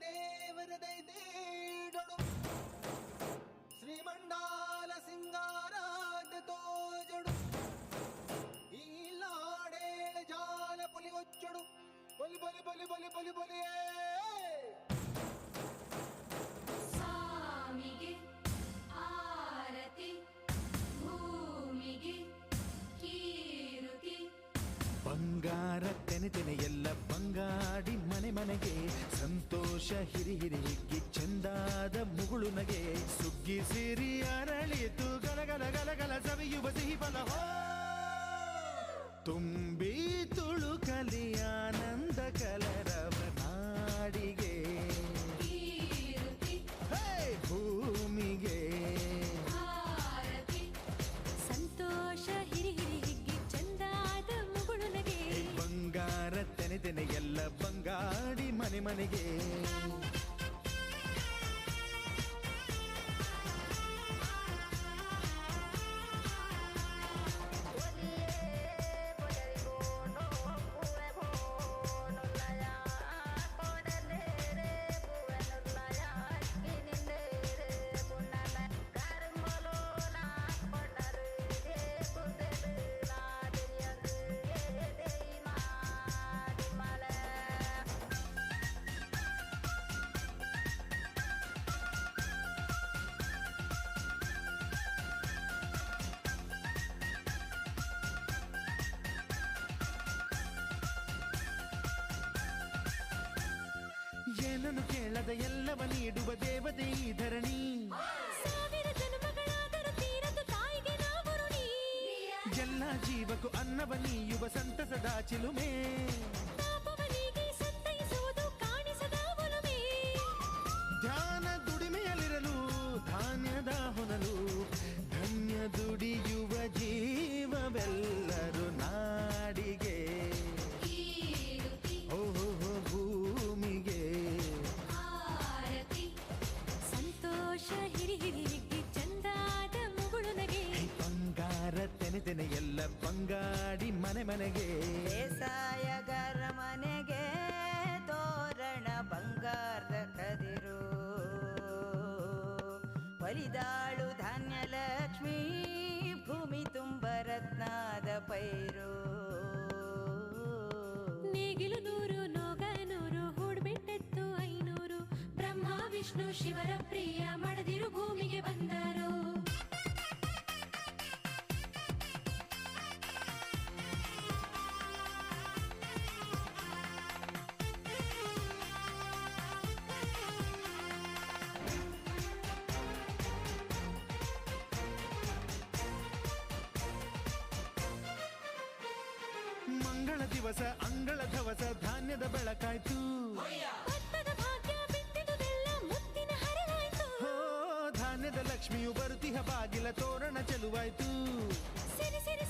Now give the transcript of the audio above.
ದೇವರ ದೈದೇಡೊಡು ಶ್ರೀಮಂಡಾಲ ಸಿಂಗಾರಾದ ತೋಜಡು ಈ ಲಾಡೇಳ ಜಾಲ ಪೊಲಿ ಒಚ್ಚಡು ಬಲಿ ಬಲಿ ಬಲಿ ಬಲಿ ಬಲಿ ಬಲಿಯೇ ಸ್ವಾಮಿಗೆ ಆರತಿ ಭೂಮಿಗೆ ಕೀರುತಿ ಬಂಗಾರ ತೆನೆ ತೆನೆ ಎಲ್ಲ ಬಂಗಾಡಿ ಮನೆ ಮನೆಗೆ ಸಂತೋಷ ಹಿರಿ ಹಿರಿ ಹಿಗ್ಗಿ ಚಂದಾದ ಮುಗುಳು ನಗೆ ಸುಗ್ಗಿ ಸಿರಿ ಅರಳಿತು ಗಲಗಲ ಗಲಗಲ ಸವಿಯುವ ಸಿಹಿ ಫಲ ತುಂಬಿ ತುಳುಕಲಿ ಆನಂದ ಕಲರವ ನಾಡಿಗೆ ಕೀರುತಿ ಹೇ ಭೂಮಿಗೆ ಆರತಿ ಸಂತೋಷ ಹಿರಿ ಹಿರಿ ಹಿಗ್ಗಿ ಚಂದಾದ ಮುಗುಳು ನಗೆ ಬಂಗಾರ ತೆನೆ ತೆನೆ ಎಲ್ಲ ಬಂಗಾಡಿ ಮನೆ ಮನೆಗೆ ಏನನ್ನು ಕೇಳದ ಎಲ್ಲವ ನೀಡುವ ದೇವತೆ ಈ ಧರಣಿ ಸಾವಿರ ಜನ್ಮಗಳಾದರೂ ತೀರದು ತಾಯಿಗೆ ನಾವು ಋಣಿ ಎಲ್ಲ ಜೀವಕ್ಕೂ ಅನ್ನವ ನೀಯುವ ಸಂತಸದ ಚಿಲುಮೆ ಪಾಪವನಿಗೆ ಸಂತೈಸುವುದು ಕಾಣಿಸದ ಒಲುಮೆ ಧ್ಯಾನ ದುಡಿಮೆಯಲ್ಲಿರಲು ಧಾನ್ಯದ ಹೊನಲು ಧನ್ಯ ದುಡಿಯುವ ಜೀವವೆಲ್ಲರೂ ನಾಡಿಗೆ ಕೀರುತಿ ಓಹೋ ಭೂಮಿಗೆ ಆರತಿ ಸಂತೋಷ ಹಿರಿ ಹಿರಿ ಹಿಗ್ಗಿ ಚಂದಾದ ಮುಗುಳು ನಗೆ ಬಂಗಾರ ತೆನೆ ತೆನೆ ಎಲ್ಲ ಬಂಗಾಡಿ ಮನೆ ಮನೆಗೆ ಬೇಸಾಯಗಾರ ಮನೆಗೆ ತೋರಣ ಬಂಗಾರದ ಕದಿರು ಬಲಿದಾಳು ಧಾನ್ಯ ಲಕ್ಷ್ಮೀ ಭೂಮಿ ತುಂಬ ರತ್ನದ ಪೈರು ನೇಗಿಲು ನೂರು ನೋಗ ನೂರು ಹೂಡ್ಬಿಟ್ಟೆತ್ತು 500 ಬ್ರಹ್ಮ ವಿಷ್ಣು ಶಿವರ ಪ್ರಿಯ ಮಡದಿರು ಭೂಮಿಗೆ ಬಂದರು ಮಂಗಳ ದಿವಸ ಅಂಗಳ ಧವಸ ಧಾನ್ಯದ ಬೆಳಕಾಯ್ತು ಭತ್ತದ ಭಾಗ್ಯ ಬಿತ್ತಿದುದೆಲ್ಲ ಮುತ್ತಿನ ಹರವಾಯ್ತು ಹೋ ಧಾನ್ಯದ ಲಕ್ಷ್ಮಿಯು ಬರುತಿಹ ಬಾಗಿಲ ತೋರಣ ಚೆಲುವಾಯ್ತು ಸಿರಿ ಸಿರಿ